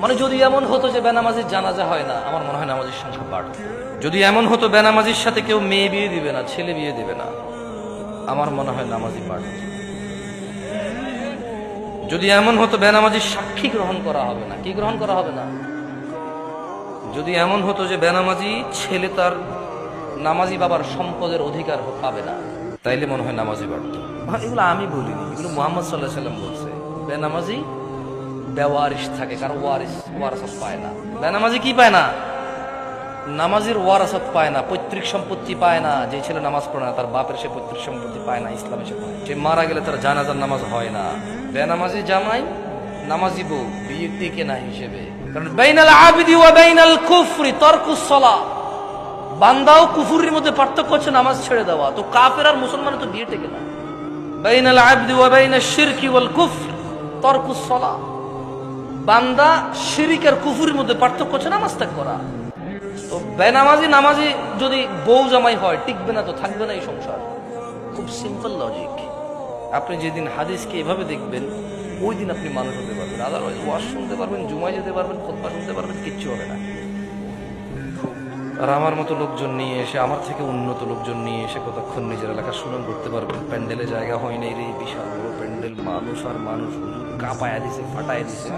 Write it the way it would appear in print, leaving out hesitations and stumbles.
মানে যদি এমন হতো যে বেনামাজির জানাজা হয় না, আমার মনে হয় নামাজির সংখ্যা বাড়ত। যদি এমন হতো বেনামাজির সাথে কেউ মেয়ে বিয়ে দিবে না, ছেলে বিয়ে দিবে না, আমার মনে হয় নামাজি বাড়ত। যদি এমন হতো বেনামাজির সাক্ষী গ্রহণ করা হবে না, কি গ্রহণ করা হবে না, যদি এমন হতো যে বেনামাজি ছেলে তার নামাজি বাবার সম্পদের অধিকার পাবে না, তাইলে মনে হয় নামাজি বাড়ত। এগুলো আমি বলিনি, এগুলো মুহাম্মদ সাল্লাল্লাহু আলাইহি সাল্লাম বলছে। বেনামাজি বেওয়ারিশ থাকে, কারণ ওয়ারাসত পায় না। বেনামাজি কি পায় না? নামাজির ওয়ারাসত পায় না, পৈতৃক সম্পত্তি পায় না। যে ছেলে নামাজ পড়ে না তার বাপের সে পৈতৃক সম্পত্তি পায় না, ইসলামে সে পায়। সে মারা গেলে তার জানাজার নামাজ হয় না। বেনামাজি জামাই নামাজি বউ বিয়ে টিকে না হিসেবে, কারণ বাইনাল আবিদি ওয়া বাইনাল কুফরি তারকুস সালাহ। বান্দা ও কুফরির মধ্যে পার্থক্য হচ্ছে নামাজ ছেড়ে দেওয়া। তো কাফের আর মুসলমানের তো বিয়ে টেকে না। বাইনাল আবিদি ওয়া বাইনাশ শিরকি ওয়াল কুফর তারকুস সালাহ। বান্দা শিরিক আর কুফরির মধ্যে পার্থক্য হচ্ছে নামাজ ত্যাগ করা। তো বেনামাজি নামাজি যদি বউ জামাই হয়, টিকবে না, তো থাকবে না এই সংসার। খুব সিম্পল লজিক। আপনি যেদিন হাদিসকে এভাবে দেখবেন, ওই দিন আপনি মানুষ হতে পারবেন। আদারওয়াইজ ওয়াজ শুনতে পারবেন, জুমায় যেতে পারবেন, খুতবা শুনতে পারবেন, কিচ্ছু হবে না। আর আমার মতো লোকজন নিয়ে এসে, আমার থেকে উন্নত লোকজন নিয়ে এসে কতক্ষণ নিজের এলাকা সুনাম করতে পারবেন? প্যান্ডেলে জায়গা হয় নাই রে, বিশাল বড় প্যান্ডেল, মানুষ আর মানুষ, হুজুর কাঁপায়া দিছে, ফাটায় দিছে।